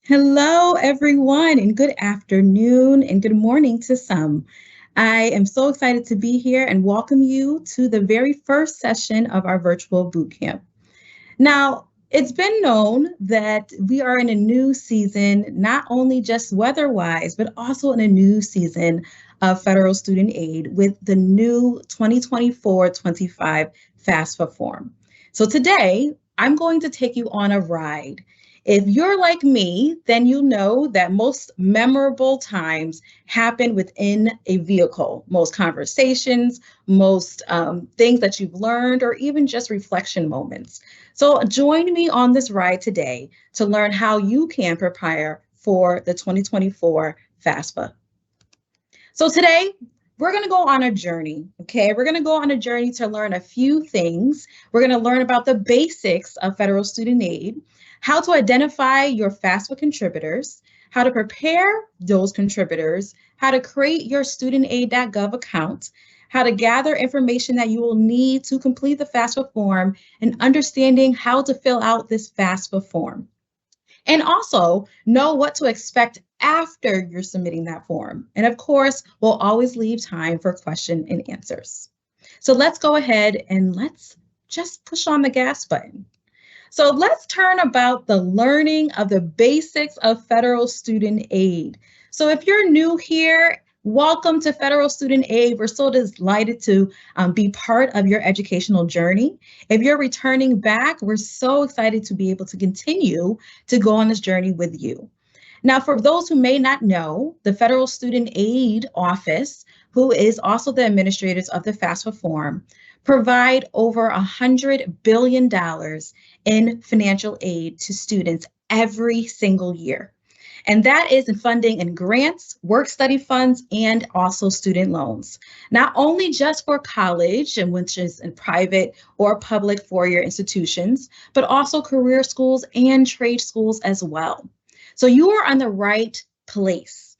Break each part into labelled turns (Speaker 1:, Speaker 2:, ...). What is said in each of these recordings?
Speaker 1: Hello, everyone, and good afternoon and good morning to some. I am so excited to be here and welcome you to the very first session of our virtual bootcamp. Now, it's been known that we are in a new season, not only just weather-wise, but also in a new season of federal student aid with the new 2024-25 FAFSA form. So today, I'm going to take you on a ride. If you're like me, then you'll know that most memorable times happen within a vehicle. Most conversations, most things that you've learned, or even just reflection moments. So join me on this ride today to learn how you can prepare for the 2024 FAFSA. So today, we're going to go on a journey, okay? We're going to go on a journey to learn a few things. We're going to learn about the basics of federal student aid, how to identify your FAFSA contributors, how to prepare those contributors, how to create your studentaid.gov account, how to gather information that you will need to complete the FAFSA form, and understanding how to fill out this FAFSA form. And also know what to expect after you're submitting that form. And of course, we'll always leave time for question and answers. So let's go ahead and let's just push on the gas button. So let's turn about the learning of the basics of federal student aid. So if you're new here, welcome to Federal Student Aid. We're so delighted to be part of your educational journey. If you're returning back, we're so excited to be able to continue to go on this journey with you. Now, for those who may not know, the Federal Student Aid Office, who is also the administrators of the FAFSA form, provide over $100 billion in financial aid to students every single year. And that is in funding in grants, work-study funds, and also student loans. Not only just for college, and which is in private or public four-year institutions, but also career schools and trade schools as well. So you are on the right place.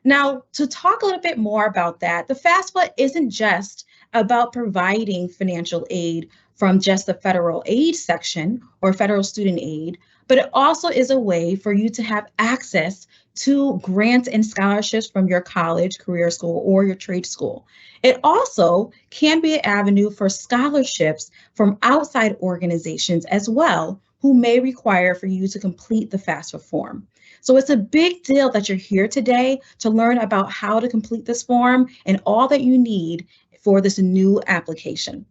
Speaker 1: Now, to talk a little bit more about that, the FAFSA isn't just about providing financial aid from just the federal aid section or federal student aid, but it also is a way for you to have access to grants and scholarships from your college, career school, or your trade school. It also can be an avenue for scholarships from outside organizations as well, who may require for you to complete the FAFSA form. So it's a big deal that you're here today to learn about how to complete this form and all that you need for this new application.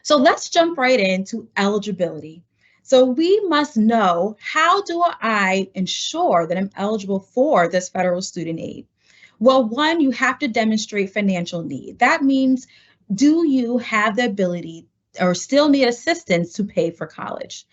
Speaker 1: So let's jump right into eligibility. So we must know, how do I ensure that I'm eligible for this federal student aid? Well, one, you have to demonstrate financial need. That means, do you have the ability or still need assistance to pay for college?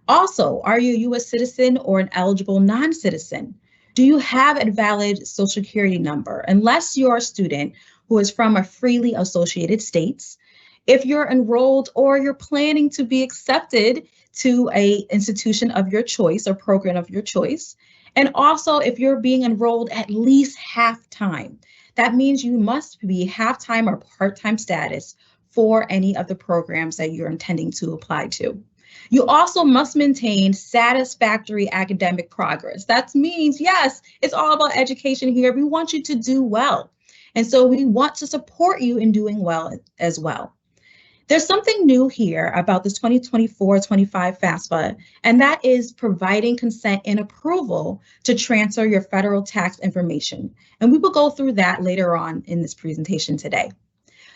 Speaker 1: Also, are you a U.S. citizen or an eligible non-citizen? Do you have a valid Social Security number? Unless you're a student who is from a freely associated states. If you're enrolled or you're planning to be accepted to an institution of your choice or program of your choice. And also, if you're being enrolled at least half-time, that means you must be half-time or part-time status for any of the programs that you're intending to apply to. You also must maintain satisfactory academic progress. That means, yes, it's all about education here. We want you to do well. And so we want to support you in doing well as well. There's something new here about this 2024-25 FAFSA, and that is providing consent and approval to transfer your federal tax information. And we will go through that later on in this presentation today.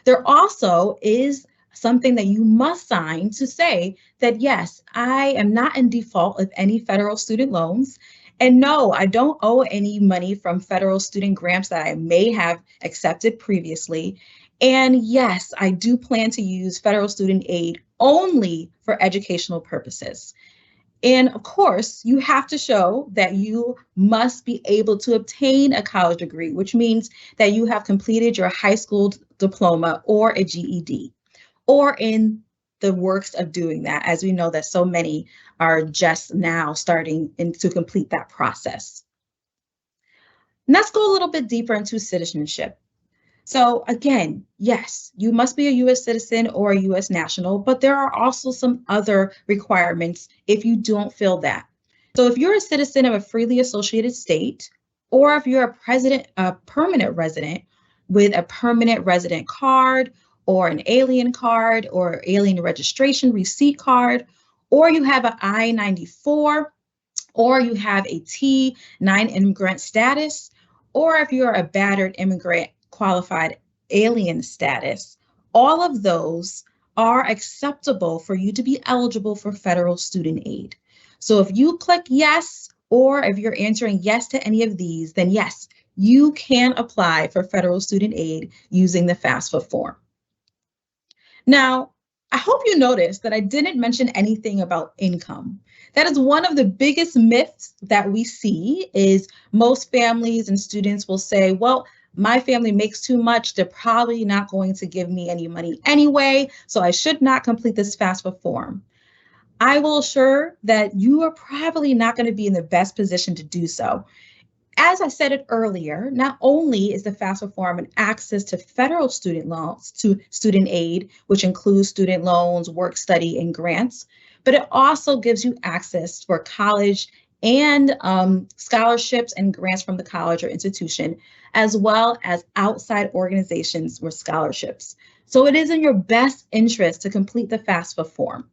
Speaker 1: There also is something that you must sign to say that, yes, I am not in default of any federal student loans. And no, I don't owe any money from federal student grants that I may have accepted previously. And yes, I do plan to use federal student aid only for educational purposes. And of course, you have to show that you must be able to obtain a college degree, which means that you have completed your high school diploma or a GED, or in the works of doing that, as we know that so many are just now starting to complete that process. Let's go a little bit deeper into citizenship. So again, yes, you must be a U.S. citizen or a U.S. national, but there are also some other requirements if you don't feel that. So if you're a citizen of a freely associated state, or if you're a permanent resident with a permanent resident card or an alien card or alien registration receipt card, or you have an I-94, or you have a T9 immigrant status, or if you're a battered immigrant qualified alien status, all of those are acceptable for you to be eligible for federal student aid. So if you click yes, or if you're answering yes to any of these, then yes, you can apply for federal student aid using the FAFSA form. Now, I hope you noticed that I didn't mention anything about income. That is one of the biggest myths that we see is most families and students will say, well, my family makes too much. They're probably not going to give me any money anyway, so I should not complete this FAFSA form. I will assure that you are probably not going to be in the best position to do so. As I said it earlier, not only is the FAFSA form an access to federal student loans, to student aid, which includes student loans, work study, and grants, but it also gives you access for college and scholarships and grants from the college or institution, as well as outside organizations with scholarships. So it is in your best interest to complete the FAFSA form.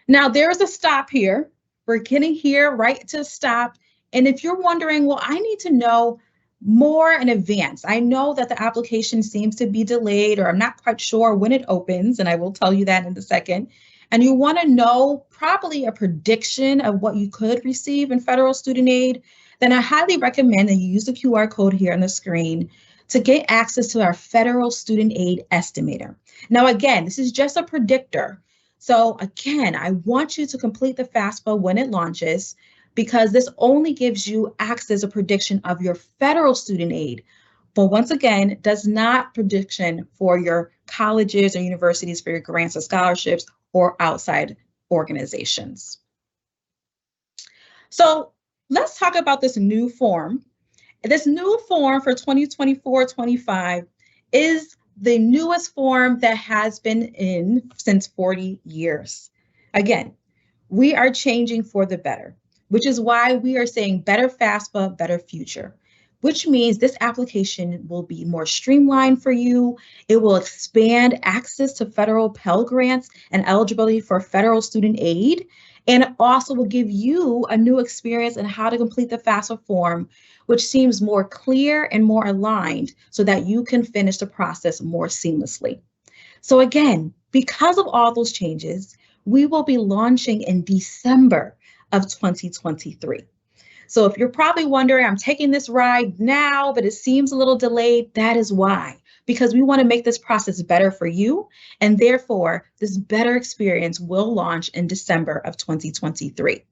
Speaker 1: Now, there's a stop here. We're getting here right to stop. And if you're wondering, well, I need to know more in advance. I know that the application seems to be delayed, or I'm not quite sure when it opens, and I will tell you that in a second. And you want to know probably a prediction of what you could receive in federal student aid, then I highly recommend that you use the QR code here on the screen to get access to our federal student aid estimator. Now, again, this is just a predictor. So again, I want you to complete the FAFSA when it launches, because this only gives you access a prediction of your federal student aid. But once again, does not prediction for your colleges or universities for your grants or scholarships or outside organizations. So let's talk about this new form. This new form for 2024-25 is the newest form that has been in since 40 years. Again, we are changing for the better, which is why we are saying better FAFSA, better future, which means this application will be more streamlined for you. It will expand access to federal Pell Grants and eligibility for federal student aid. And it also will give you a new experience in how to complete the FAFSA form, which seems more clear and more aligned so that you can finish the process more seamlessly. So again, because of all those changes, we will be launching in December of 2023. So if you're probably wondering, I'm taking this ride now, but it seems a little delayed, that is why, because we want to make this process better for you, and therefore this better experience will launch in December of 2023.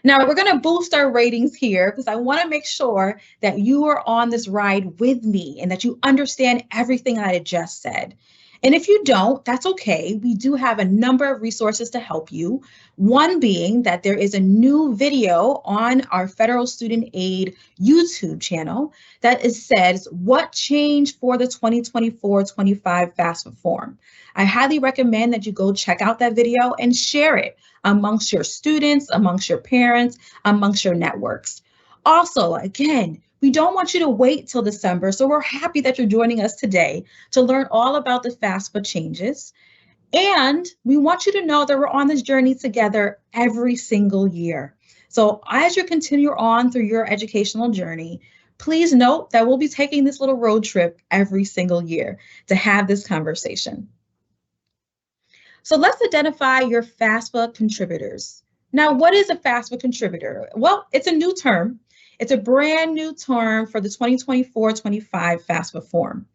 Speaker 1: Now we're going to boost our ratings here because I want to make sure that you are on this ride with me and that you understand everything I just said. And if you don't, that's okay. We do have a number of resources to help you. One being that there is a new video on our Federal Student Aid YouTube channel that says what changed for the 2024-25 FAFSA form. I highly recommend that you go check out that video and share it amongst your students, amongst your parents, amongst your networks. Also, again, we don't want you to wait till December, so we're happy that you're joining us today to learn all about the FAFSA changes. And we want you to know that we're on this journey together every single year. So as you continue on through your educational journey, please note that we'll be taking this little road trip every single year to have this conversation. So let's identify your FAFSA contributors. Now, what is a FAFSA contributor? Well, it's a new term. It's a brand new term for the 2024-25 FAFSA form.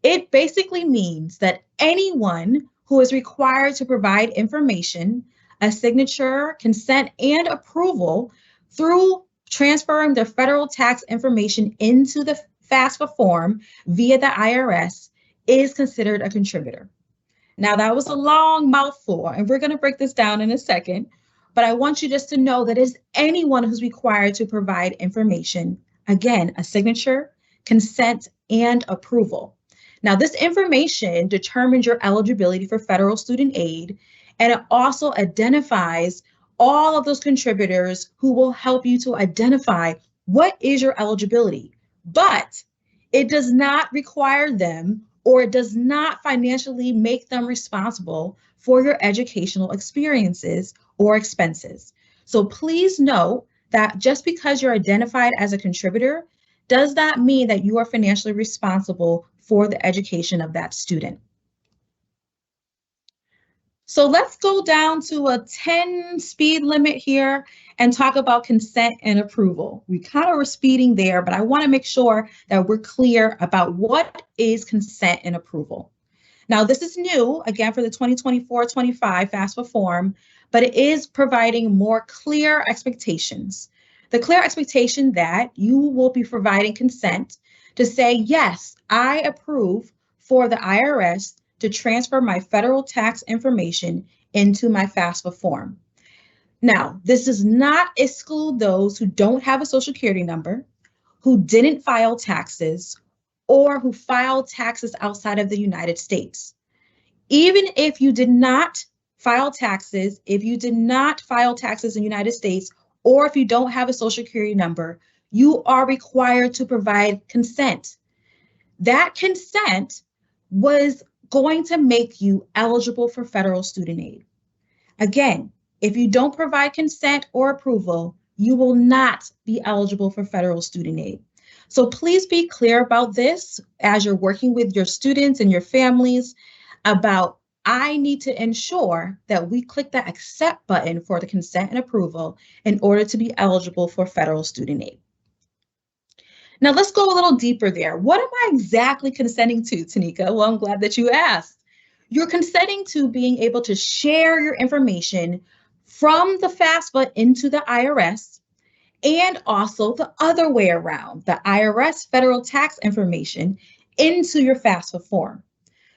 Speaker 1: It basically means that anyone who is required to provide information, a signature, consent, and approval through transferring their federal tax information into the FAFSA form via the IRS is considered a contributor. Now, that was a long mouthful, and we're going to break this down in a second. But I want you just to know that it's anyone who's required to provide information, again, a signature, consent, and approval. Now, this information determines your eligibility for federal student aid, and it also identifies all of those contributors who will help you to identify what is your eligibility. But it does not require them, or it does not financially make them responsible for your educational experiences or expenses. So please know that just because you're identified as a contributor does not mean that you are financially responsible for the education of that student. So let's go down to a 10 speed limit here and talk about consent and approval. We kind of were speeding there, but I want to make sure that we're clear about what is consent and approval. Now, this is new, again, for the 2024-25 FAFSA form, but it is providing more clear expectations. The clear expectation that you will be providing consent to say, yes, I approve for the IRS to transfer my federal tax information into my FAFSA form. Now, this does not exclude those who don't have a Social Security number, who didn't file taxes, or who filed taxes outside of the United States. Even if you did not file taxes, if you did not file taxes in the United States, or if you don't have a Social Security number, you are required to provide consent. That consent was going to make you eligible for federal student aid. Again, if you don't provide consent or approval, you will not be eligible for federal student aid. So please be clear about this as you're working with your students and your families about, I need to ensure that we click that accept button for the consent and approval in order to be eligible for federal student aid. Now let's go a little deeper there. What am I exactly consenting to, Tanika? Well, I'm glad that you asked. You're consenting to being able to share your information from the FAFSA into the IRS, and also the other way around, the IRS federal tax information into your FAFSA form.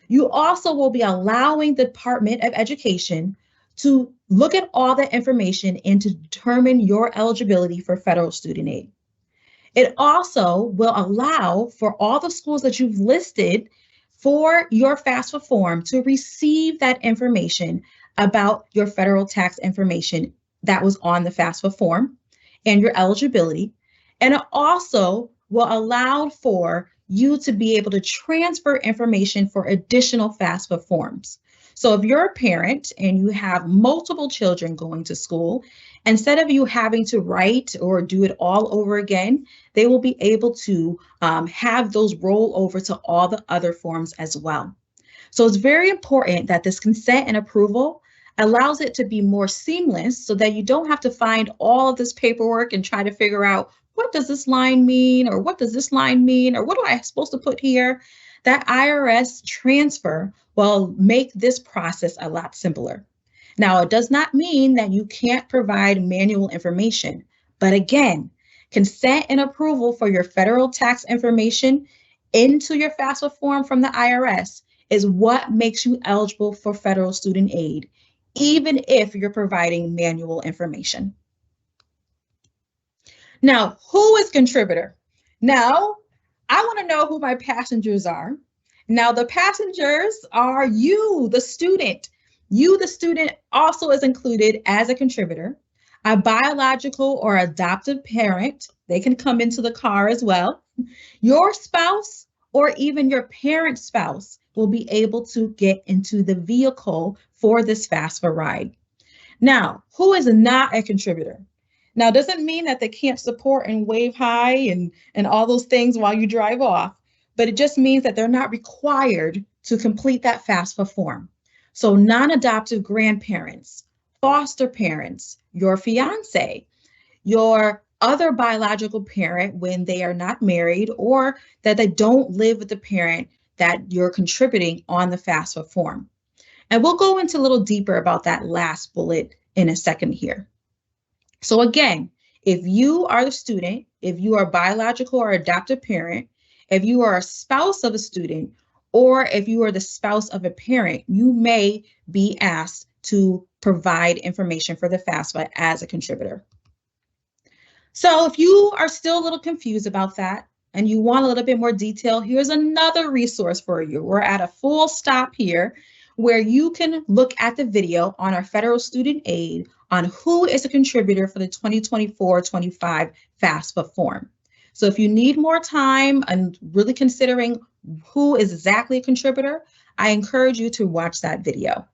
Speaker 1: You also will be allowing the Department of Education to look at all the information and to determine your eligibility for federal student aid. It also will allow for all the schools that you've listed for your FAFSA form to receive that information about your federal tax information that was on the FAFSA form and your eligibility. And it also will allow for you to be able to transfer information for additional FAFSA forms. So if you're a parent and you have multiple children going to school, instead of you having to write or do it all over again, they will be able to have those roll over to all the other forms as well. So it's very important that this consent and approval allows it to be more seamless so that you don't have to find all of this paperwork and try to figure out, what does this line mean? Or what does this line mean? Or what am I supposed to put here? That IRS transfer will make this process a lot simpler. Now, it does not mean that you can't provide manual information, but again, consent and approval for your federal tax information into your FAFSA form from the IRS is what makes you eligible for federal student aid, even if you're providing manual information. Now, who is contributor? Now, I want to know who my passengers are. Now, the passengers are you, the student. You, the student, also is included as a contributor. A biological or adoptive parent, they can come into the car as well. Your spouse or even your parent's spouse will be able to get into the vehicle for this FAFSA ride. Now, who is not a contributor? Now, it doesn't mean that they can't support and wave hi and all those things while you drive off, but it just means that they're not required to complete that FAFSA form. So non-adoptive grandparents, foster parents, your fiance, your other biological parent when they are not married or that they don't live with the parent that you're contributing on the FAFSA form. And we'll go into a little deeper about that last bullet in a second here. So again, if you are the student, if you are a biological or adoptive parent, if you are a spouse of a student, or if you are the spouse of a parent, you may be asked to provide information for the FAFSA as a contributor. So if you are still a little confused about that and you want a little bit more detail, here's another resource for you. We're at a full stop here where you can look at the video on our federal student aid on who is a contributor for the 2024-25 FAFSA form. So if you need more time and really considering who is exactly a contributor, I encourage you to watch that video.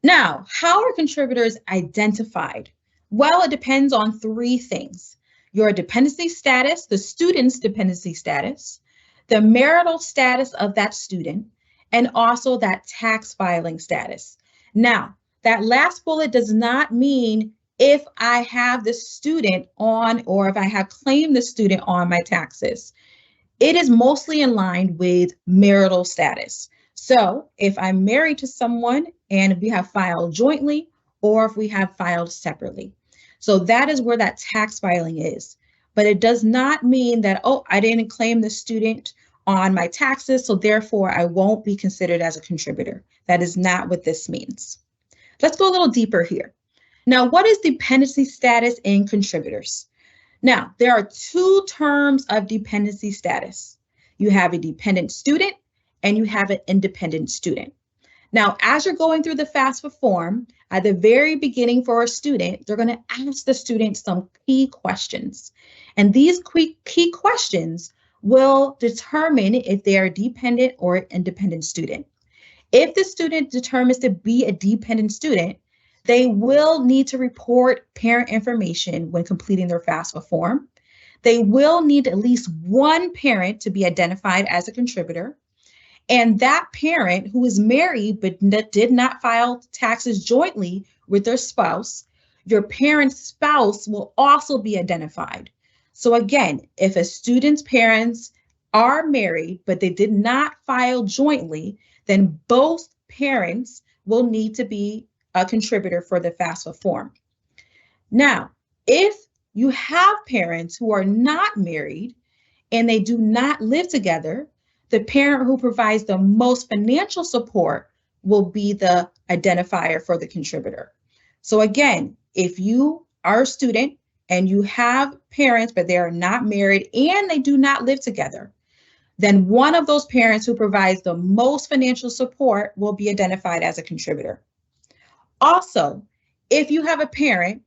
Speaker 1: Now, how are contributors identified? Well, it depends on three things: your dependency status, the student's dependency status, the marital status of that student, and also that tax filing status. Now, that last bullet does not mean if I have the student on or if I have claimed the student on my taxes. It is mostly in line with marital status. So if I'm married to someone and we have filed jointly or if we have filed separately. So that is where that tax filing is. But it does not mean that, oh, I didn't claim the student on my taxes, so therefore I won't be considered as a contributor. That is not what this means. Let's go a little deeper here. Now, what is dependency status in contributors? Now, there are two terms of dependency status. You have a dependent student and you have an independent student. Now, as you're going through the FAFSA form, at the very beginning for a student, they're going to ask the student some key questions. And these key questions will determine if they are a dependent or independent student. If the student determines to be a dependent student, they will need to report parent information when completing their FAFSA form. They will need at least one parent to be identified as a contributor. And that parent who is married but did not file taxes jointly with their spouse, your parent's spouse will also be identified. So again, if a student's parents are married but they did not file jointly, then both parents will need to be a contributor for the FAFSA form. Now, if you have parents who are not married and they do not live together, the parent who provides the most financial support will be the identifier for the contributor. So again, if you are a student and you have parents, but they are not married and they do not live together, then one of those parents who provides the most financial support will be identified as a contributor. Also, if you have a parent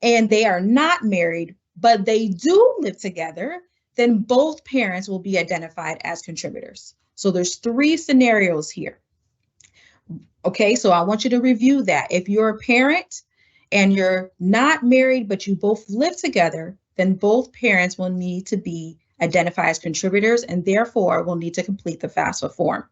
Speaker 1: and they are not married, but they do live together, then both parents will be identified as contributors. So there's three scenarios here. Okay, so I want you to review that. If you're a parent and you're not married, but you both live together, then both parents will need to be identified as contributors and therefore will need to complete the FAFSA form.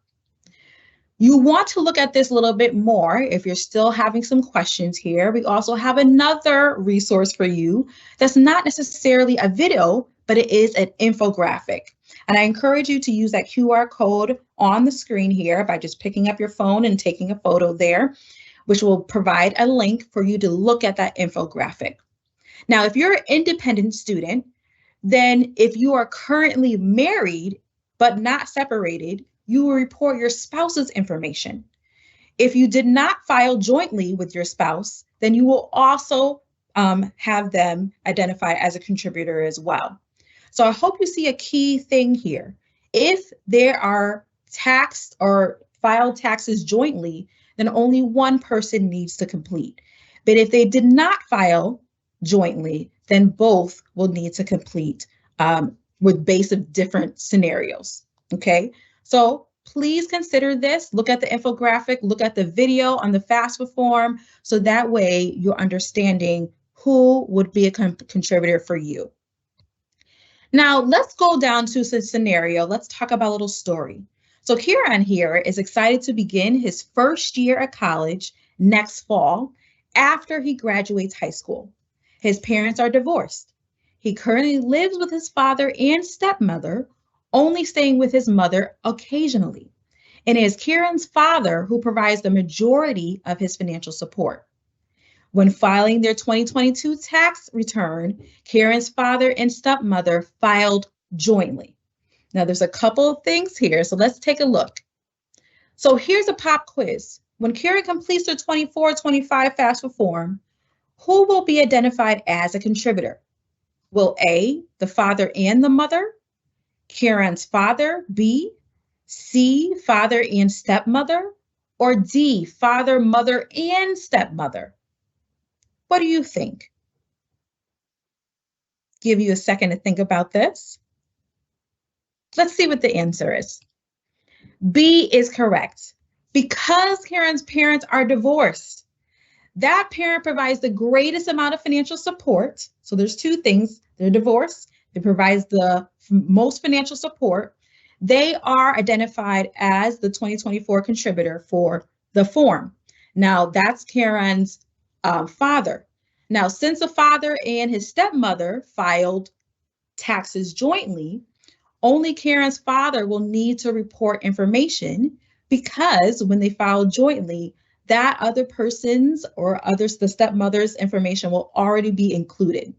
Speaker 1: You want to look at this a little bit more if you're still having some questions here. We also have another resource for you that's not necessarily a video, but it is an infographic. And I encourage you to use that QR code on the screen here by just picking up your phone and taking a photo there, which will provide a link for you to look at that infographic. Now, if you're an independent student, then if you are currently married but not separated, you will report your spouse's information. If you did not file jointly with your spouse, then you will also have them identified as a contributor as well. So I hope you see a key thing here. If there are taxed or filed taxes jointly, then only one person needs to complete. But if they did not file jointly, then both will need to complete with base of different scenarios, okay? So please consider this, look at the infographic, look at the video on the FAFSA form, so that way you're understanding who would be a contributor for you. Now let's go down to the scenario. Let's talk about a little story. So Kieran here is excited to begin his first year at college next fall after he graduates high school. His parents are divorced. He currently lives with his father and stepmother, only staying with his mother occasionally. And it is Kieran's father who provides the majority of his financial support. When filing their 2022 tax return, Kieran's father and stepmother filed jointly. Now there's a couple of things here, so let's take a look. So here's a pop quiz. When Kieran completes their 24-25 FAFSA form, who will be identified as a contributor? Will A, the father and the mother, Kieran's father, B, C, father and stepmother, Or D, father, mother, and stepmother? What do you think? Give you a second to think about this. Let's see what the answer is. B is correct. Because Karen's parents are divorced, that parent provides the greatest amount of financial support. So there's two things. They're divorced. It provides the most financial support. They are identified as the 2024 contributor for the form. Now, that's Karen's father. Now, since the father and his stepmother filed taxes jointly, only Karen's father will need to report information because when they file jointly, that other person's or others, the stepmother's information will already be included.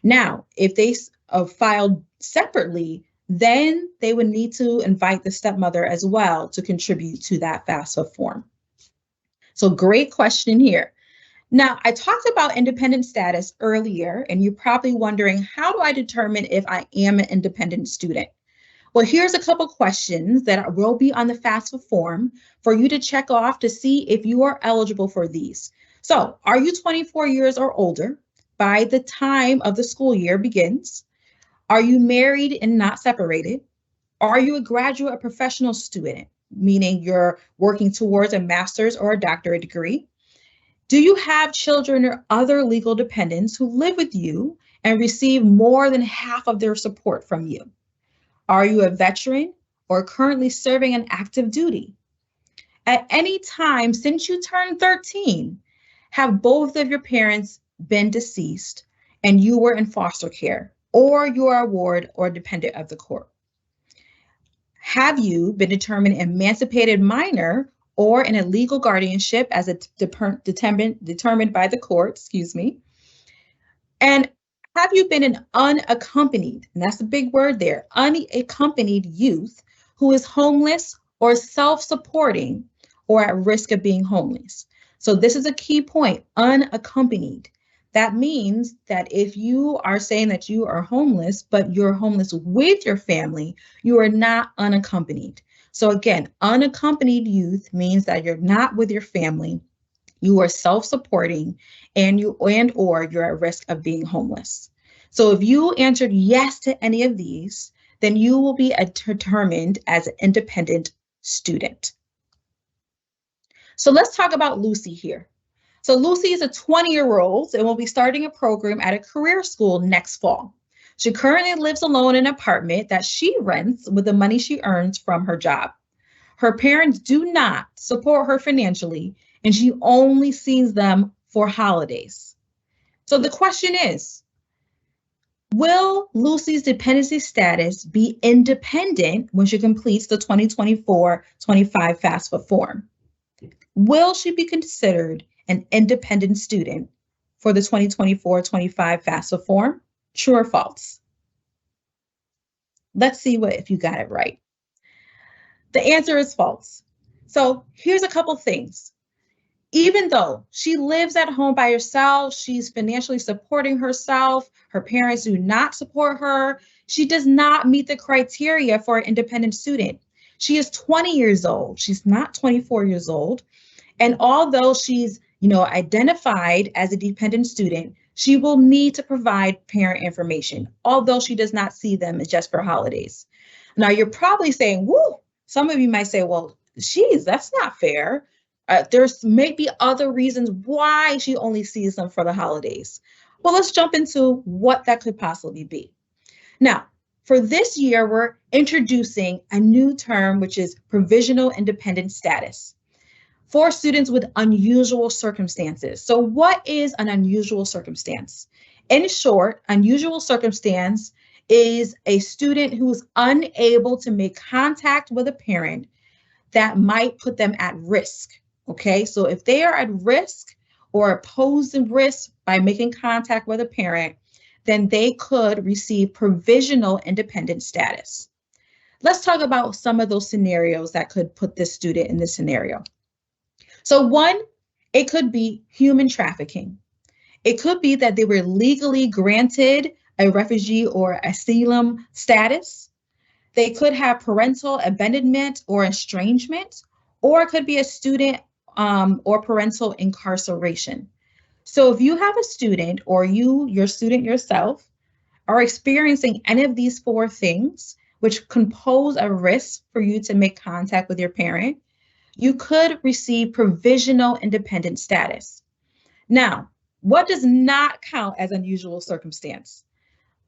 Speaker 1: Now, if they filed separately, then they would need to invite the stepmother as well to contribute to that FAFSA form. So great question here. Now, I talked about independent status earlier, and you're probably wondering, how do I determine if I am an independent student? Well, here's a couple questions that will be on the FAFSA form for you to check off to see if you are eligible for these. So, are you 24 years or older by the time of the school year begins? Are you married and not separated? Are you a graduate or professional student, meaning you're working towards a master's or a doctorate degree? Do you have children or other legal dependents who live with you and receive more than half of their support from you? Are you a veteran or currently serving an active duty? At any time since you turned 13, have both of your parents been deceased and you were in foster care, or you are a ward or dependent of the court? Have you been determined emancipated minor or in a legal guardianship as determined by the court, And have you been an unaccompanied, and that's a big word there, unaccompanied youth who is homeless or self-supporting or at risk of being homeless? So this is a key point, unaccompanied. That means that if you are saying that you are homeless, but you're homeless with your family, you are not unaccompanied. So again, unaccompanied youth means that you're not with your family, you are self-supporting, and or you're at risk of being homeless. So if you answered yes to any of these, then you will be determined as an independent student. So let's talk about Lucy here. So Lucy is a 20-year-old and will be starting a program at a career school next fall. She currently lives alone in an apartment that she rents with the money she earns from her job. Her parents do not support her financially, and she only sees them for holidays. So the question is, will Lucy's dependency status be independent when she completes the 2024-25 FAFSA form? Will she be considered an independent student for the 2024-25 FAFSA form? True or false? Let's see if you got it right. The answer is false. So here's a couple things. Even though she lives at home by herself, she's financially supporting herself, her parents do not support her, she does not meet the criteria for an independent student. She is 20 years old. She's not 24 years old. And although she's, identified as a dependent student, she will need to provide parent information, although she does not see them just for holidays. Now, you're probably saying, woo, some of you might say, well, geez, that's not fair. There's maybe other reasons why she only sees them for the holidays. Well, let's jump into what that could possibly be. Now, for this year, we're introducing a new term, which is provisional independent status for students with unusual circumstances. So what is an unusual circumstance? In short, unusual circumstance is a student who's unable to make contact with a parent that might put them at risk. Okay, so if they are at risk or posed in risk by making contact with a parent, then they could receive provisional independent status. Let's talk about some of those scenarios that could put this student in this scenario. So one, it could be human trafficking. It could be that they were legally granted a refugee or asylum status. They could have parental abandonment or estrangement, or it could be a student or parental incarceration. So if you have a student or your student yourself, are experiencing any of these four things, which can pose a risk for you to make contact with your parent, you could receive provisional independent status. Now, what does not count as unusual circumstance?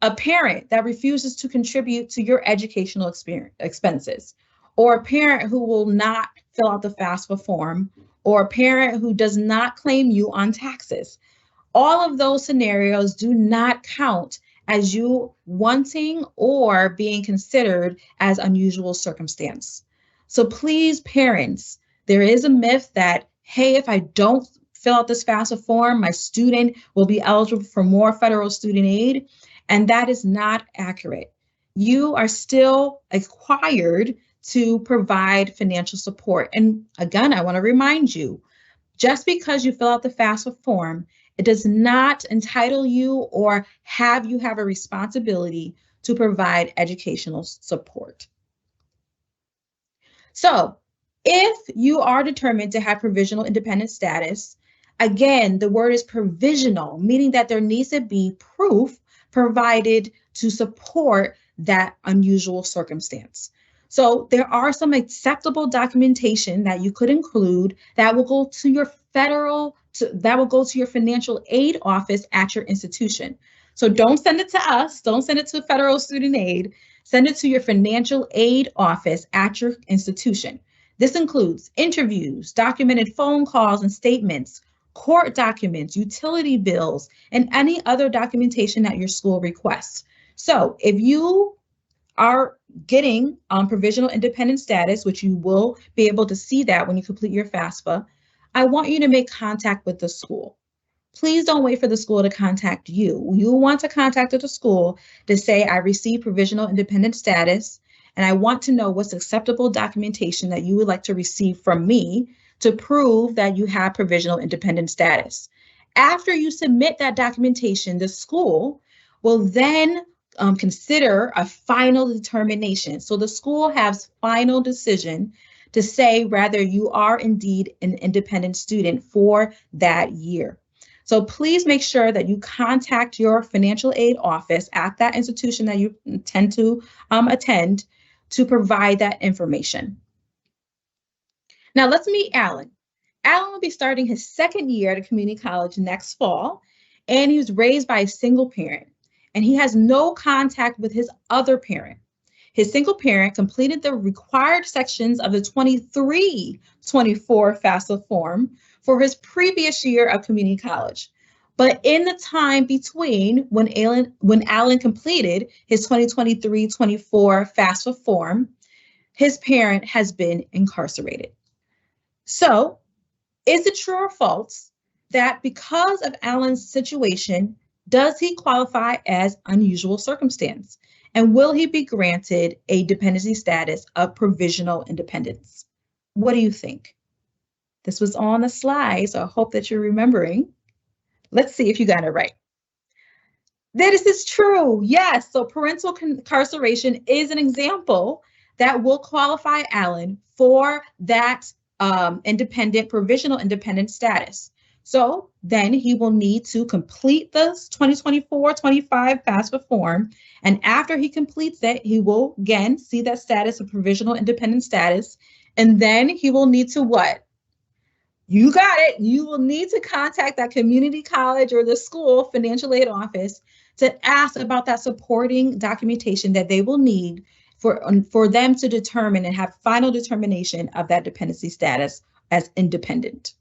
Speaker 1: A parent that refuses to contribute to your educational expenses, or a parent who will not fill out the FAFSA form, or a parent who does not claim you on taxes. All of those scenarios do not count as you wanting or being considered as unusual circumstance. So please, parents, there is a myth that, hey, if I don't fill out this FAFSA form, my student will be eligible for more federal student aid. And that is not accurate. You are still required to provide financial support. And again, I want to remind you, just because you fill out the FAFSA form, it does not entitle you or have you have a responsibility to provide educational support. So if you are determined to have provisional independent status, again, the word is provisional, meaning that there needs to be proof provided to support that unusual circumstance. So there are some acceptable documentation that you could include that will go to your financial aid office at your institution. So don't send it to us, don't send it to federal student aid, send it to your financial aid office at your institution. This includes interviews, documented phone calls and statements, court documents, utility bills, and any other documentation that your school requests. So if you are getting provisional independent status, which you will be able to see that when you complete your FAFSA, I want you to make contact with the school. Please don't wait for the school to contact you. You want to contact the school to say, I received provisional independent status, and I want to know what's acceptable documentation that you would like to receive from me to prove that you have provisional independent status. After you submit that documentation, the school will then consider a final determination. So the school has final decision to say whether you are indeed an independent student for that year. So please make sure that you contact your financial aid office at that institution that you intend to attend to provide that information. Now let's meet Alan. Alan will be starting his second year at a community college next fall, and he was raised by a single parent, and he has no contact with his other parent. His single parent completed the required sections of the 23-24 FAFSA form for his previous year of community college. But in the time between when Alan completed his 2023-24 FAFSA form, his parent has been incarcerated. So, is it true or false that because of Alan's situation, does he qualify as unusual circumstance? And will he be granted a dependency status of provisional independence? What do you think? This was on the slide, so I hope that you're remembering. Let's see if you got it right. This is true, yes. So parental incarceration is an example that will qualify Alan for that provisional independent status. So then he will need to complete the 2024-25 FAFSA form. And after he completes it, he will again see that status of provisional independent status. And then he will need to what? You got it. You will need to contact that community college or the school financial aid office to ask about that supporting documentation that they will need for them to determine and have final determination of that dependency status as independent.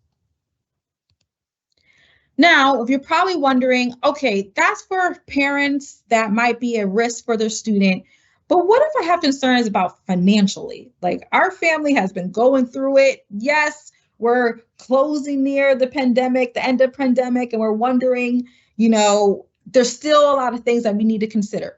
Speaker 1: Now, if you're probably wondering, okay, that's for parents that might be a risk for their student, but what if I have concerns about financially? Like our family has been going through it. Yes, we're closing near the pandemic, the end of pandemic, and we're wondering, there's still a lot of things that we need to consider.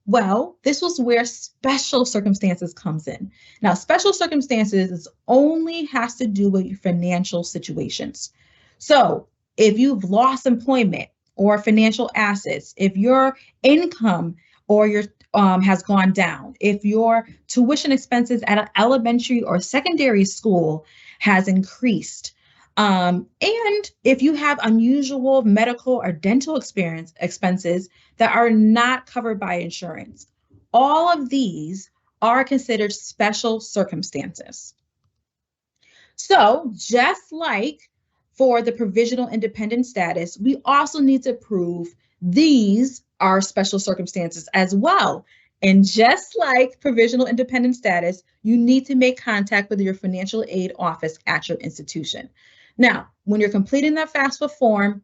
Speaker 1: Well, this was where special circumstances comes in. Now, special circumstances only has to do with your financial situations. So if you've lost employment or financial assets, if your income or your has gone down, if your tuition expenses at an elementary or secondary school has increased, And if you have unusual medical or dental expenses that are not covered by insurance, all of these are considered special circumstances. So just like for the provisional independent status, we also need to prove these are special circumstances as well. And just like provisional independent status, you need to make contact with your financial aid office at your institution. Now, when you're completing that FAFSA form,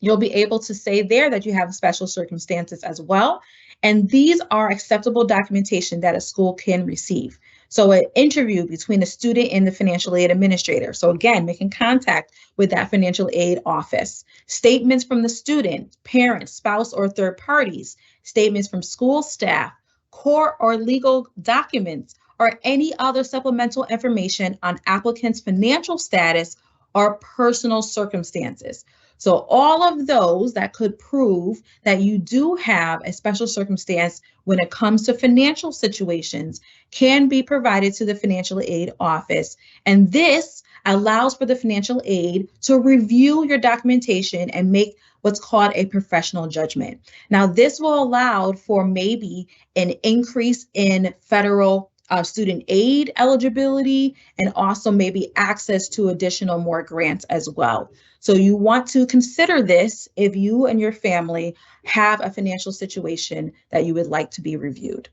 Speaker 1: you'll be able to say there that you have special circumstances as well. And these are acceptable documentation that a school can receive. So an interview between the student and the financial aid administrator. So again, making contact with that financial aid office. Statements from the student, parents, spouse, or third parties. Statements from school staff, court or legal documents, or any other supplemental information on applicants' financial status or personal circumstances. So all of those that could prove that you do have a special circumstance when it comes to financial situations can be provided to the financial aid office. And this allows for the financial aid to review your documentation and make what's called a professional judgment. Now, this will allow for maybe an increase in federal student aid eligibility and also maybe access to additional more grants as well. So you want to consider this if you and your family have a financial situation that you would like to be reviewed.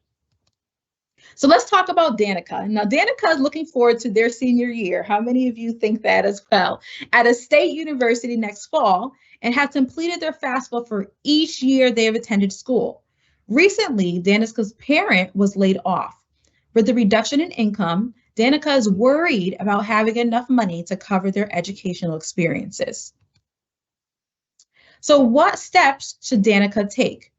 Speaker 1: So let's talk about Danica. Now, Danica is looking forward to their senior year. How many of you think that as well? At a state university next fall, and have completed their FAFSA for each year they have attended school. Recently, Danica's parent was laid off. With the reduction in income, Danica is worried about having enough money to cover their educational experiences. So what steps should Danica take?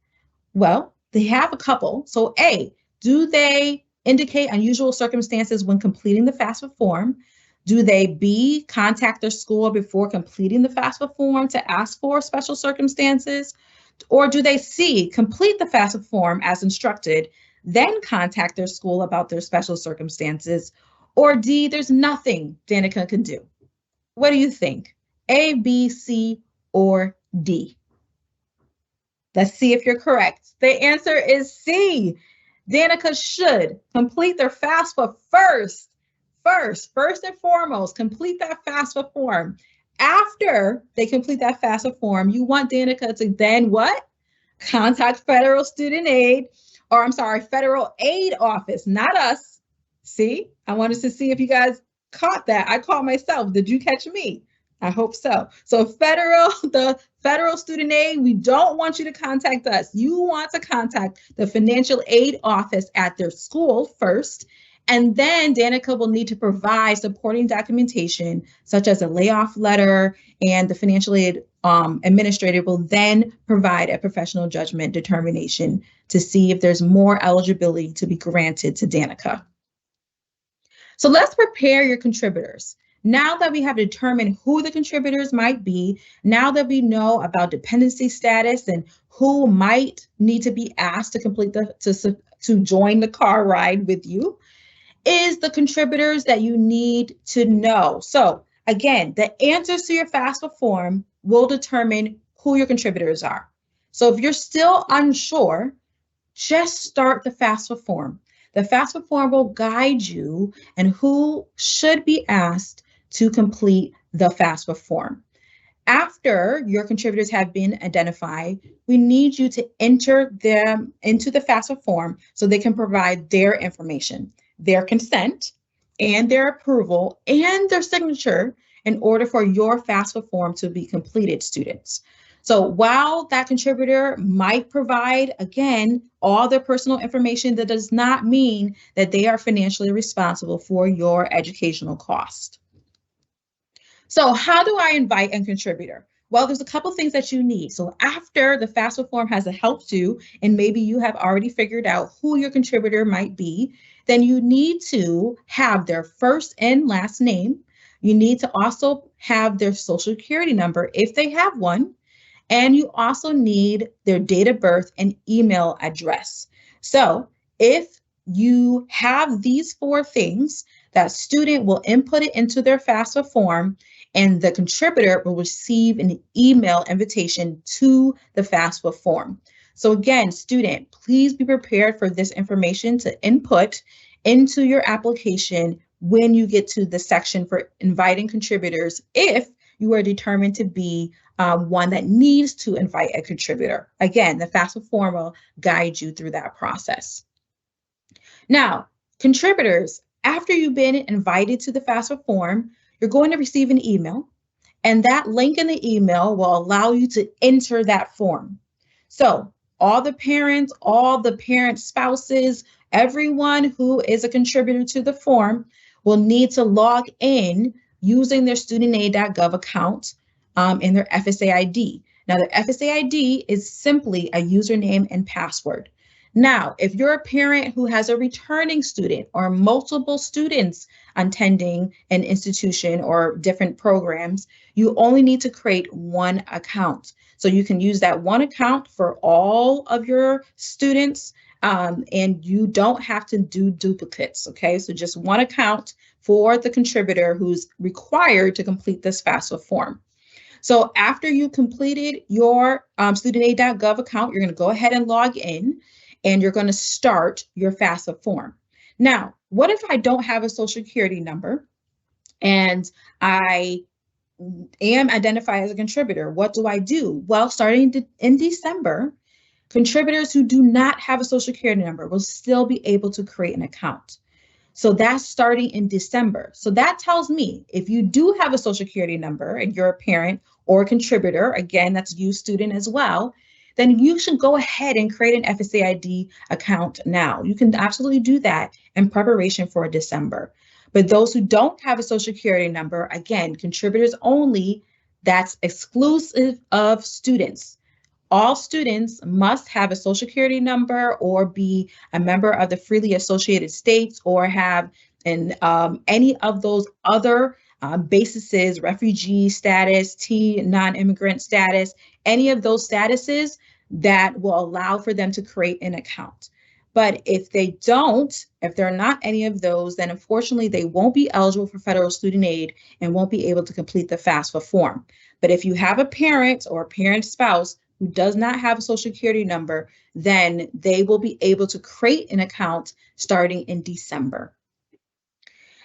Speaker 1: Well, they have a couple. So A, do they indicate unusual circumstances when completing the FAFSA form? Do they B, contact their school before completing the FAFSA form to ask for special circumstances? Or do they C, complete the FAFSA form as instructed, then contact their school about their special circumstances? Or D, there's nothing Danica can do? What do you think? A, B, C, or D? Let's see if you're correct. The answer is C. Danica should complete their FAFSA first and foremost, complete that FAFSA form. After they complete that FAFSA form, you want Danica to then what? Contact federal student aid, or I'm sorry, federal aid office, not us. See, I wanted to see if you guys caught that. I caught myself. Did you catch me? I hope so. So the federal student aid, we don't want you to contact us. You want to contact the financial aid office at their school first. And then Danica will need to provide supporting documentation, such as a layoff letter, and the financial aid administrator will then provide a professional judgment determination to see if there's more eligibility to be granted to Danica. So let's prepare your contributors. Now that we have determined who the contributors might be, now that we know about dependency status and who might need to be asked to complete to join the car ride with you, is the contributors that you need to know. So again, the answers to your FAFSA form will determine who your contributors are. So if you're still unsure, just start the FAFSA form. The FAFSA form will guide you and who should be asked to complete the FAFSA form. After your contributors have been identified, we need you to enter them into the FAFSA form so they can provide their information, their consent, and their approval, and their signature in order for your FAFSA form to be completed, students. So while that contributor might provide, again, all their personal information, that does not mean that they are financially responsible for your educational cost. So how do I invite a contributor? Well, there's a couple things that you need. So after the FAFSA form has helped you, and maybe you have already figured out who your contributor might be, then you need to have their first and last name. You need to also have their social security number if they have one. And you also need their date of birth and email address. So if you have these four things, that student will input it into their FAFSA form, and the contributor will receive an email invitation to the FAFSA form. So again, student, please be prepared for this information to input into your application when you get to the section for inviting contributors, if you are determined to be one that needs to invite a contributor. Again, the FAFSA form will guide you through that process. Now, contributors, after you've been invited to the FAFSA form, you're going to receive an email, and that link in the email will allow you to enter that form. So all the parents spouses, everyone who is a contributor to the form will need to log in using their studentaid.gov account in their FSA ID. Now, the FSA ID is simply a username and password. Now, if you're a parent who has a returning student or multiple students attending an institution or different programs, you only need to create one account. So you can use that one account for all of your students, and you don't have to do duplicates, okay? So just one account for the contributor who's required to complete this FAFSA form. So after you completed your studentaid.gov account, you're going to go ahead and log in, and you're going to start your FAFSA form. Now, what if I don't have a social security number and I am identified as a contributor? What do I do? Well, starting in December, contributors who do not have a social security number will still be able to create an account. So that's starting in December. So that tells me if you do have a social security number and you're a parent or a contributor, again, that's you, student as well, then you should go ahead and create an FSA ID account now. You can absolutely do that in preparation for December. But those who don't have a social security number, again, contributors only, that's exclusive of students. All students must have a social security number or be a member of the freely associated states or have any of those other bases, refugee status, non-immigrant status, any of those statuses that will allow for them to create an account. But if they don't, if they're not any of those, then unfortunately they won't be eligible for federal student aid and won't be able to complete the FAFSA form. But if you have a parent or a parent spouse who does not have a social security number, then they will be able to create an account starting in December.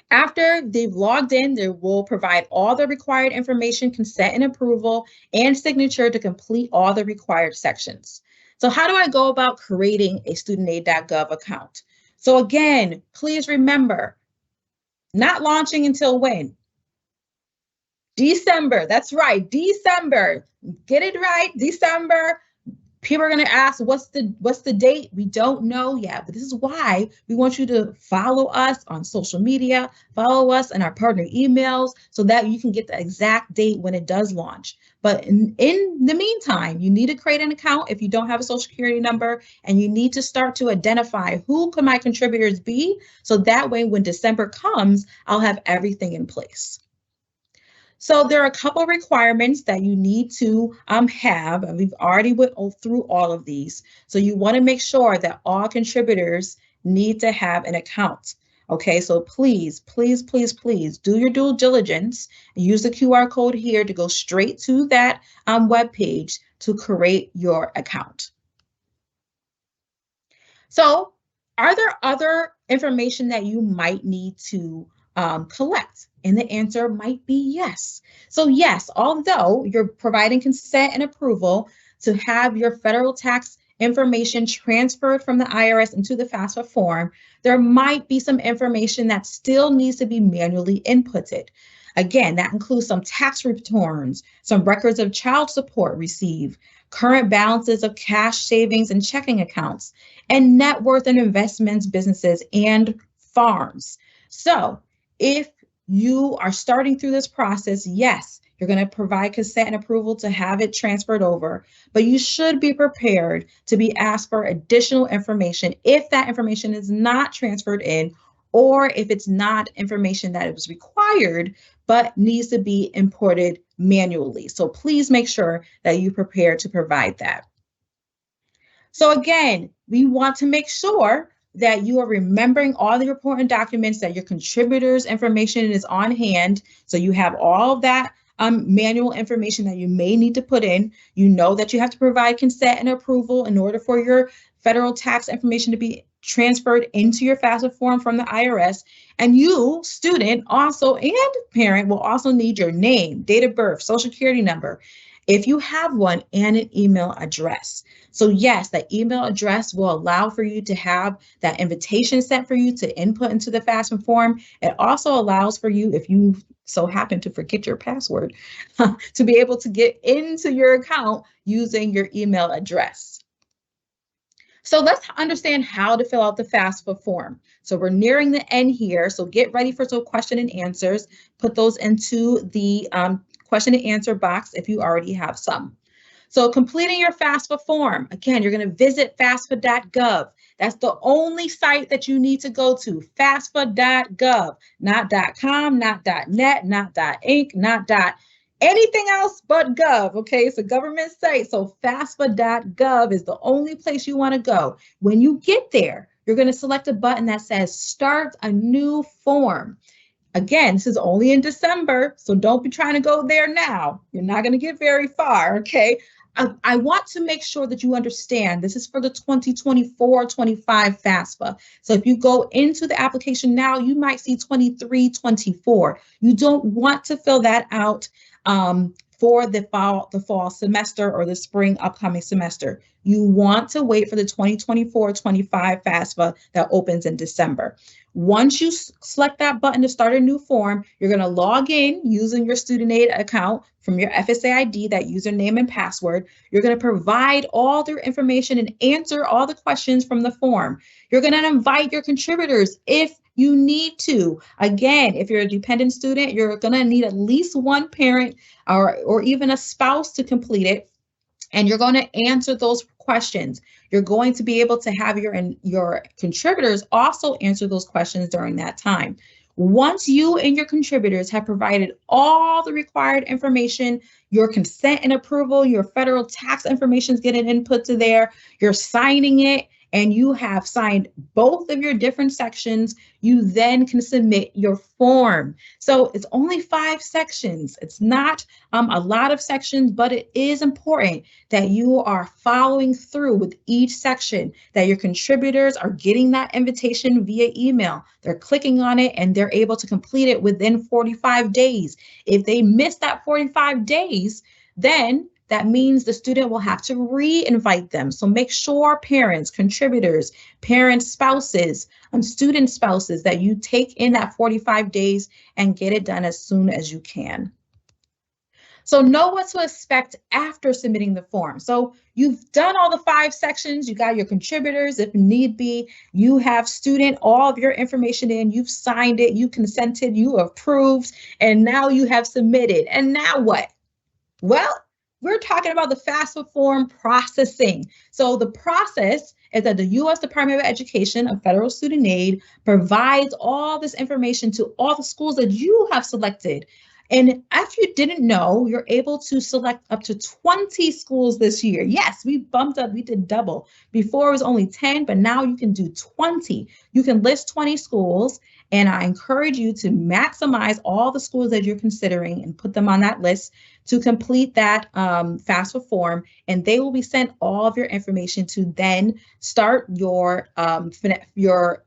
Speaker 1: After they've logged in, they will provide all the required information, consent and approval, and signature to complete all the required sections. So how do I go about creating a studentaid.gov account? So again, please remember, not launching until when? December, that's right, December. Get it right, December. People are going to ask, what's the date? We don't know yet, but this is why we want you to follow us on social media, follow us in our partner emails so that you can get the exact date when it does launch. But in the meantime, you need to create an account if you don't have a social security number, and you need to start to identify who could my contributors be, so that way when December comes, I'll have everything in place. So there are a couple of requirements that you need to have, and we've already went through all of these. So you want to make sure that all contributors need to have an account. Okay, so please, please, please, please do your due diligence and use the QR code here to go straight to that web page to create your account. So are there other information that you might need to collect? And the answer might be yes. So yes, although you're providing consent and approval to have your federal tax information transferred from the IRS into the FAFSA form, there might be some information that still needs to be manually inputted. Again, that includes some tax returns, some records of child support received, current balances of cash savings and checking accounts, and net worth and investments, businesses, and farms. So if you are starting through this process, yes, you're going to provide consent and approval to have it transferred over, but you should be prepared to be asked for additional information if that information is not transferred in, or if it's not information that is required, but needs to be imported manually. So please make sure that you prepare to provide that. So again, we want to make sure that you are remembering all the important documents, that your contributors' information is on hand. So you have all of that manual information that you may need to put in. You know that you have to provide consent and approval in order for your federal tax information to be transferred into your FAFSA form from the IRS. And you, student, also, and parent, will also need your name, date of birth, social security number, if you have one, and an email address. So yes, that email address will allow for you to have that invitation sent for you to input into the FAFSA form. It also allows for you, if you so happen to forget your password, to be able to get into your account using your email address. So let's understand how to fill out the FAFSA form. So we're nearing the end here. So get ready for some question and answers. Put those into the question and answer box if you already have some. So completing your FAFSA form, again, you're going to visit FAFSA.gov. That's the only site that you need to go to, FAFSA.gov, not .com, not .net, not .inc, not anything else but gov. Okay, it's a government site. So FAFSA.gov is the only place you want to go. When you get there, you're going to select a button that says start a new form. Again, this is only in December, so don't be trying to go there now. You're not going to get very far, okay? I want to make sure that you understand this is for the 2024-25 FAFSA. So if you go into the application now, you might see 23-24. You don't want to fill that out for the fall semester or the spring upcoming semester. You want to wait for the 2024-25 FAFSA that opens in December. Once you select that button to start a new form, you're going to log in using your student aid account from your FSA ID, that username and password. You're going to provide all their information and answer all the questions from the form. You're going to invite your contributors if you need to. Again, if you're a dependent student, you're going to need at least one parent or even a spouse to complete it. And you're going to answer those questions. You're going to be able to have your contributors also answer those questions during that time. Once you and your contributors have provided all the required information, your consent and approval, your federal tax information is getting input to there, you're signing it, and you have signed both of your different sections, you then can submit your form. So it's only 5 sections. It's not a lot of sections, but it is important that you are following through with each section, that your contributors are getting that invitation via email. They're clicking on it and they're able to complete it within 45 days. If they miss that 45 days, then that means the student will have to re-invite them. So make sure parents, contributors, parents, spouses, student spouses, that you take in that 45 days and get it done as soon as you can. So know what to expect after submitting the form. So you've done all the 5 sections, you got your contributors, if need be, you have student, all of your information in, you've signed it, you consented, you approved, and now you have submitted. And now what? Well, we're talking about the FAFSA form processing. So the process is that the U.S. Department of Education of Federal Student Aid provides all this information to all the schools that you have selected. And if you didn't know, you're able to select up to 20 schools this year. Yes, we bumped up, we did double. Before it was only 10, but now you can do 20. You can list 20 schools, and I encourage you to maximize all the schools that you're considering and put them on that list to complete that FAFSA form, and they will be sent all of your information to then start your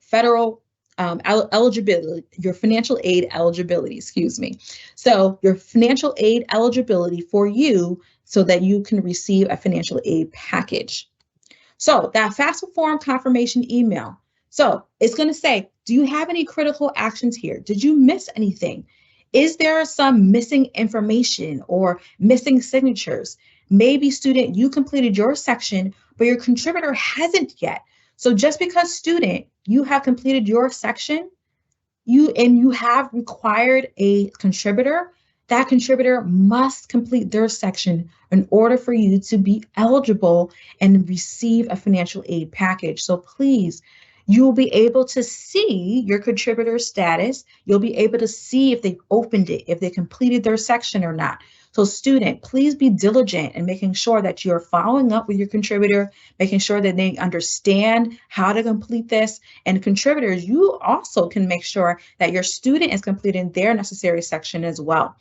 Speaker 1: federal eligibility, your financial aid eligibility, excuse me. So your financial aid eligibility for you so that you can receive a financial aid package. So that FAFSA form confirmation email. So it's going to say, do you have any critical actions here? Did you miss anything? Is there some missing information or missing signatures? Maybe student, you completed your section, but your contributor hasn't yet. So just because student, you have completed your section, you have required a contributor, that contributor must complete their section in order for you to be eligible and receive a financial aid package. So please, you will be able to see your contributor status. You'll be able to see if they've opened it, if they completed their section or not. So student, please be diligent in making sure that you're following up with your contributor, making sure that they understand how to complete this. And contributors, you also can make sure that your student is completing their necessary section as well.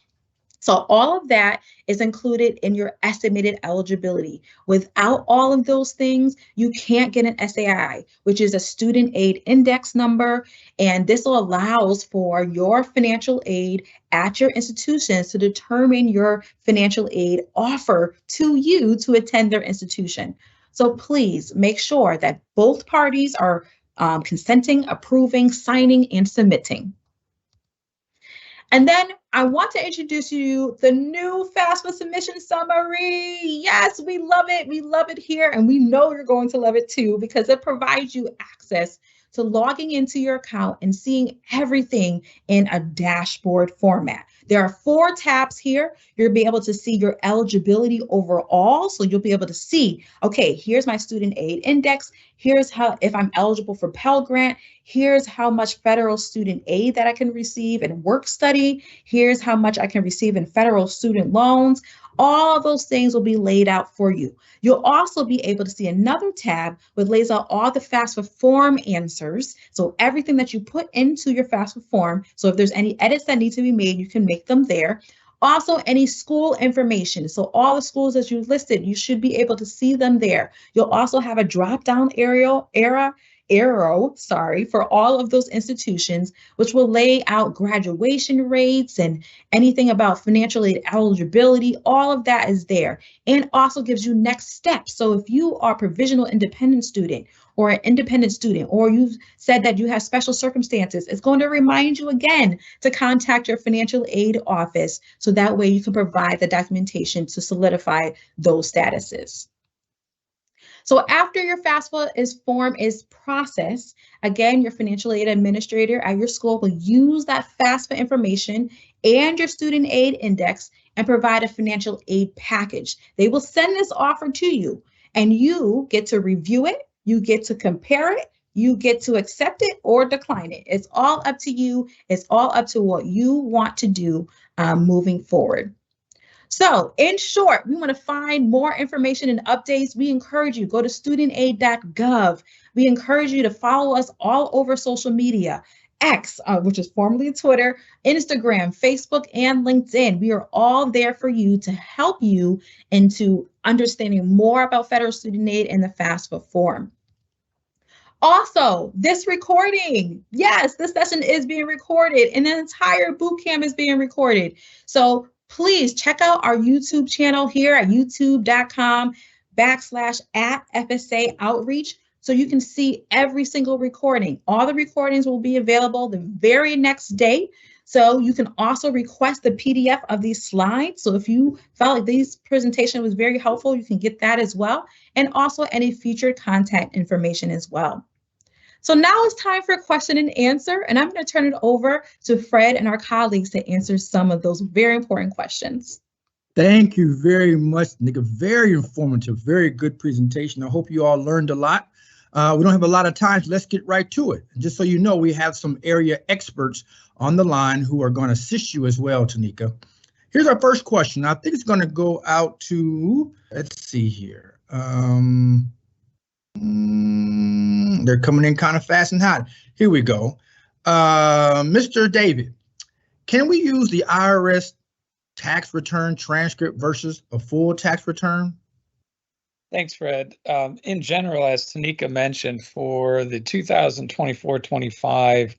Speaker 1: So all of that is included in your estimated eligibility. Without all of those things, you can't get an SAI, which is a student aid index number. And this allows for your financial aid at your institutions to determine your financial aid offer to you to attend their institution. So please make sure that both parties are consenting, approving, signing, and submitting. And then I want to introduce you the new FAFSA submission summary. Yes, we love it. We love it here. And we know you're going to love it too, because it provides you access to logging into your account and seeing everything in a dashboard format. There are 4 tabs here. You'll be able to see your eligibility overall. So you'll be able to see, okay, here's my student aid index. Here's how, if I'm eligible for Pell Grant, here's how much federal student aid that I can receive in work study. Here's how much I can receive in federal student loans. All of those things will be laid out for you. You'll also be able to see another tab which lays out all the FAFSA form answers. So everything that you put into your FAFSA form. So if there's any edits that need to be made, you can make them there. Also, any school information. So all the schools that you've listed, you should be able to see them there. You'll also have a drop-down arrow, for all of those institutions, which will lay out graduation rates and anything about financial aid eligibility. All of that is there, and also gives you next steps. So if you are a provisional independent student or an independent student, or you've said that you have special circumstances, it's going to remind you again to contact your financial aid office, so that way you can provide the documentation to solidify those statuses. So after your FAFSA form is processed, again, your financial aid administrator at your school will use that FAFSA information and your student aid index and provide a financial aid package. They will send this offer to you, and you get to review it, you get to compare it, you get to accept it or decline it. It's all up to you. It's all up to what you want to do moving forward. So in short, we want to find more information and updates. We encourage you, go to studentaid.gov. We encourage you to follow us all over social media, X, which is formerly Twitter, Instagram, Facebook, and LinkedIn. We are all there for you to help you into understanding more about federal student aid and the FAFSA form. Also, this recording, yes, this session is being recorded, and the entire bootcamp is being recorded. So please check out our YouTube channel here at youtube.com/@FSA Outreach, so you can see every single recording. All the recordings will be available the very next day. So you can also request the PDF of these slides. So if you felt like this presentation was very helpful, you can get that as well. And also any featured contact information as well. So now it's time for question and answer, and I'm going to turn it over to Fred and our colleagues to answer some of those very important questions.
Speaker 2: Thank you very much, Nika. Very informative, very good presentation. I hope you all learned a lot. We don't have a lot of time, so let's get right to it. Just so you know, we have some area experts on the line who are going to assist you as well, Tanika. Here's our first question. I think it's going to go out to, let's see here. They're coming in kind of fast and hot. Here we go. Mr. David, can we use the IRS tax return transcript versus a full tax return?
Speaker 3: Thanks, Fred. In general, as Tanika mentioned, for the 2024-25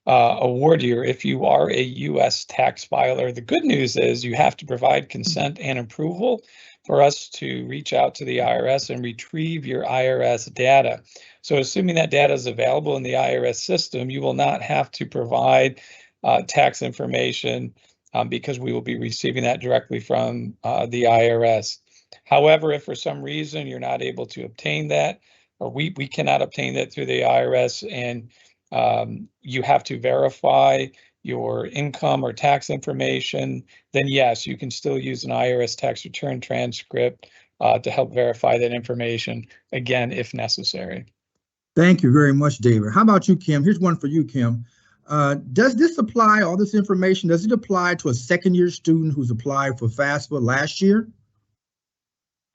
Speaker 3: award year, if you are a U.S. tax filer, the good news is you have to provide consent and approval for us to reach out to the IRS and retrieve your IRS data. So assuming that data is available in the IRS system, you will not have to provide tax information because we will be receiving that directly from the IRS. However, if for some reason you're not able to obtain that, or we cannot obtain that through the IRS, and you have to verify your income or tax information, then yes, you can still use an IRS tax return transcript to help verify that information, again, if necessary.
Speaker 2: Thank you very much, David. How about you, Kim? Here's one for you, Kim. Does this apply, all this information, does it apply to a second-year student who's applied for FAFSA last year?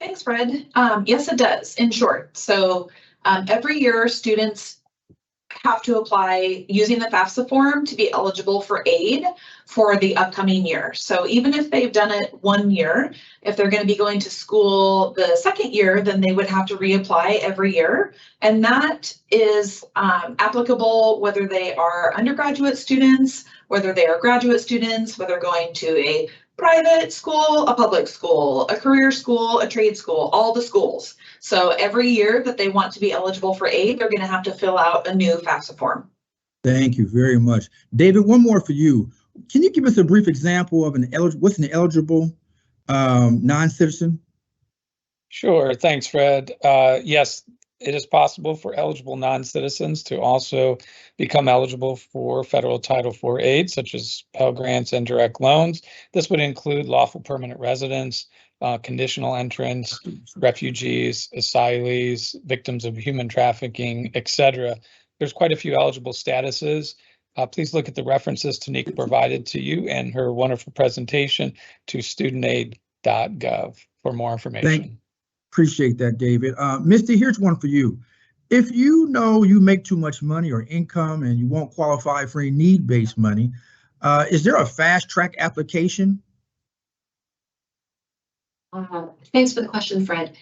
Speaker 4: Thanks, Fred. Yes, it does, in short. So every year, students have to apply using the FAFSA form to be eligible for aid for the upcoming year. So even if they've done it 1 year, if they're going to be going to school the second year, then they would have to reapply every year. And that is applicable whether they are undergraduate students, whether they are graduate students, whether going to a private school, a public school, a career school, a trade school, all the schools. So every year that they want to be eligible for aid, they're going to have to fill out a new FAFSA form.
Speaker 2: Thank you very much. David, one more for you. Can you give us a brief example of what's an eligible non-citizen?
Speaker 3: Sure. Thanks, Fred. Yes, it is possible for eligible non-citizens to also become eligible for federal Title IV aid, such as Pell Grants and direct loans. This would include lawful permanent residents, conditional entrants, refugees, asylees, victims of human trafficking, etc. There's quite a few eligible statuses. Please look at the references Tanika provided to you and her wonderful presentation to studentaid.gov for more information.
Speaker 2: Appreciate that, David. Misty, here's one for you. If you know you make too much money or income and you won't qualify for any need-based money, is there a fast track application?
Speaker 5: Thanks for the question, Fred.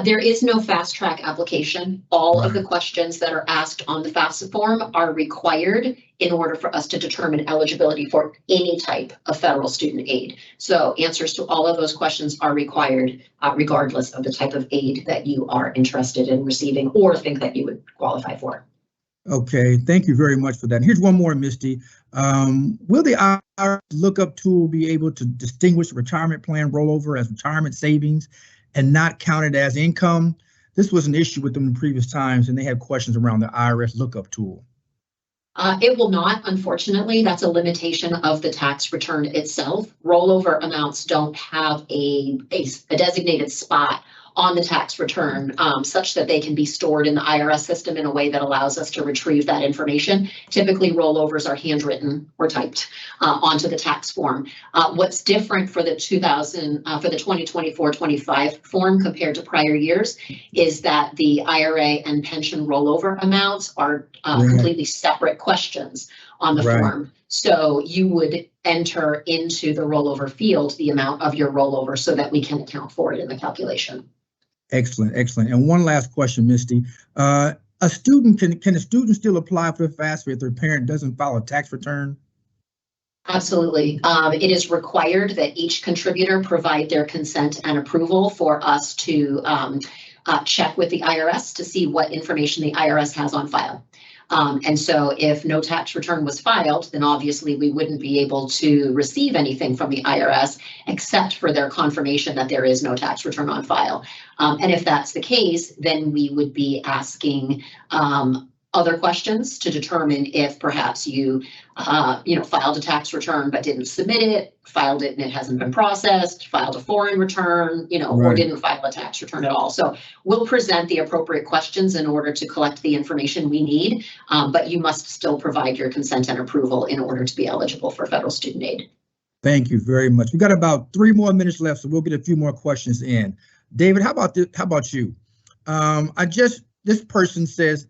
Speaker 5: There is no fast track application. All of the questions that are asked on the FAFSA form are required in order for us to determine eligibility for any type of federal student aid. So answers to all of those questions are required regardless of the type of aid that you are interested in receiving or think that you would qualify for.
Speaker 2: Okay, thank you very much for that. And here's one more, Misty. Will the IRS lookup tool be able to distinguish retirement plan rollover as retirement savings and not counted as income? This was an issue with them in previous times, and they had questions around the IRS lookup tool.
Speaker 5: It will not, unfortunately. That's a limitation of the tax return itself. Rollover amounts don't have a designated spot on the tax return such that they can be stored in the IRS system in a way that allows us to retrieve that information. Typically, rollovers are handwritten or typed onto the tax form. What's different for the 2024-25 form compared to prior years is that the IRA and pension rollover amounts are completely separate questions on the form. So you would enter into the rollover field the amount of your rollover so that we can account for it in the calculation.
Speaker 2: Excellent, excellent. And one last question, Misty. Can a student still apply for the FAFSA if their parent doesn't file a tax return?
Speaker 5: Absolutely. It is required that each contributor provide their consent and approval for us to check with the IRS to see what information the IRS has on file. And so if no tax return was filed, then obviously we wouldn't be able to receive anything from the IRS except for their confirmation that there is no tax return on file. And if that's the case, then we would be asking other questions to determine if perhaps you filed a tax return but didn't submit it, filed it and it hasn't been processed, filed a foreign return, or didn't file a tax return at all. So we'll present the appropriate questions in order to collect the information we need, but you must still provide your consent and approval in order to be eligible for federal student aid.
Speaker 2: Thank you very much. We've got about 3 more minutes left, so we'll get a few more questions in. David, how about this? How about you? This person says,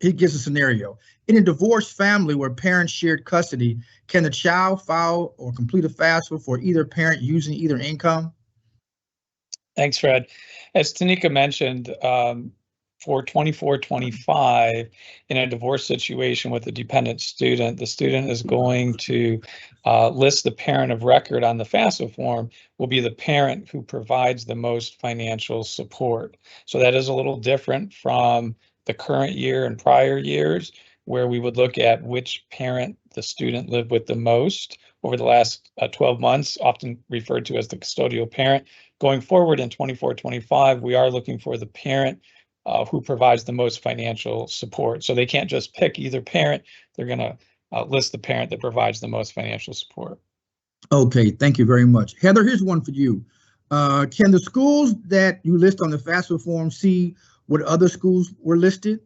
Speaker 2: he gives a scenario. In a divorced family where parents shared custody, can the child file or complete a FAFSA for either parent using either income?
Speaker 3: Thanks, Fred. As Tanika mentioned, for 24-25, in a divorce situation with a dependent student, the student is going to list the parent of record on the FAFSA form will be the parent who provides the most financial support. So that is a little different from the current year and prior years, where we would look at which parent the student lived with the most over the last 12 months, often referred to as the custodial parent. Going forward in 24-25, we are looking for the parent who provides the most financial support. So they can't just pick either parent. They're going to list the parent that provides the most financial support.
Speaker 2: Okay, thank you very much. Heather, here's one for you. Can the schools that you list on the FAFSA form see what other schools were listed?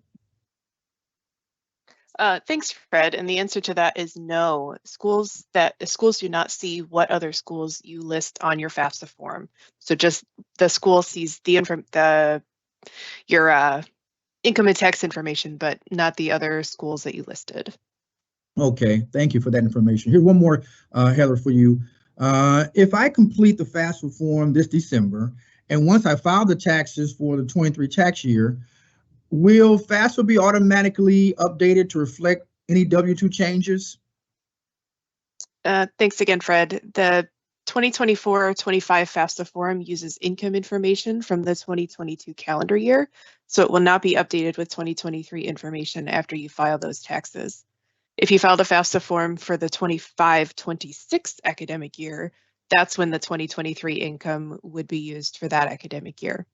Speaker 6: Thanks, Fred. And the answer to that is no. Schools do not see what other schools you list on your FAFSA form. So just the school sees your income and tax information, but not the other schools that you listed.
Speaker 2: Okay, thank you for that information. Here's one more, Heather, for you. If I complete the FAFSA form this December, and once I file the taxes for the 23 tax year, will FAFSA be automatically updated to reflect any W-2 changes?
Speaker 6: Thanks again, Fred. The 2024-25 FAFSA form uses income information from the 2022 calendar year, so it will not be updated with 2023 information after you file those taxes. If you filed a FAFSA form for the 25-26 academic year, that's when the 2023 income would be used for that academic year.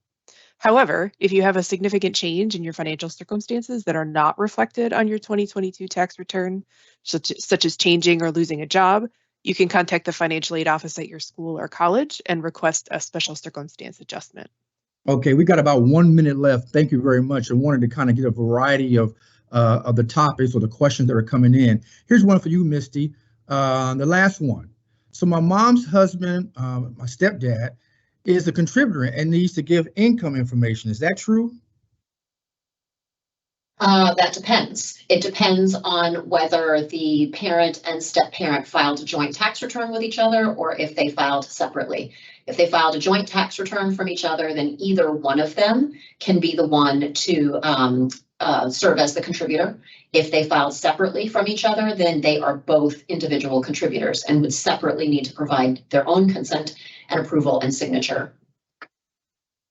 Speaker 6: However, if you have a significant change in your financial circumstances that are not reflected on your 2022 tax return, such as changing or losing a job, you can contact the financial aid office at your school or college and request a special circumstance adjustment. Okay, we got about 1 minute left. Thank you very much. I wanted to kind of get a variety of the topics or the questions that are coming in. Here's one for you, Misty, the last one. So my mom's husband, my stepdad, is a contributor and needs to give income information. Is that true?
Speaker 5: That depends. It depends on whether the parent and step-parent filed a joint tax return with each other or if they filed separately. If they filed a joint tax return from each other, then either one of them can be the one to serve as the contributor. If they filed separately from each other, then they are both individual contributors and would separately need to provide their own consent and approval and signature.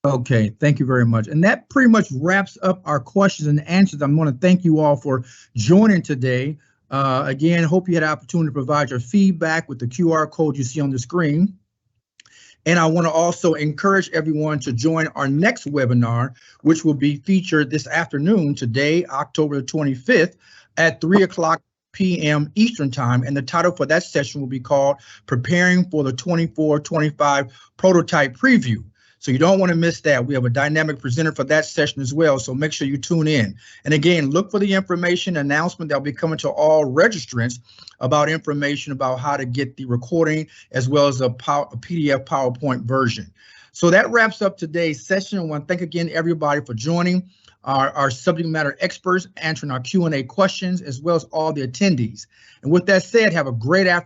Speaker 2: Okay, thank you very much. And that pretty much wraps up our questions and answers. I want to thank you all for joining today. Again, hope you had an opportunity to provide your feedback with the QR code you see on the screen. And I want to also encourage everyone to join our next webinar, which will be featured this afternoon, today, October 25th at 3:00 p.m. Eastern Time. And the title for that session will be called Preparing for the 24-25 Prototype Preview. So you don't want to miss that. We have a dynamic presenter for that session as well. So make sure you tune in. And again, look for the information announcement that will be coming to all registrants about information about how to get the recording as well as a PDF PowerPoint version. So that wraps up today's session. I want to thank again everybody for joining, our subject matter experts answering our Q&A questions, as well as all the attendees. And with that said, have a great afternoon.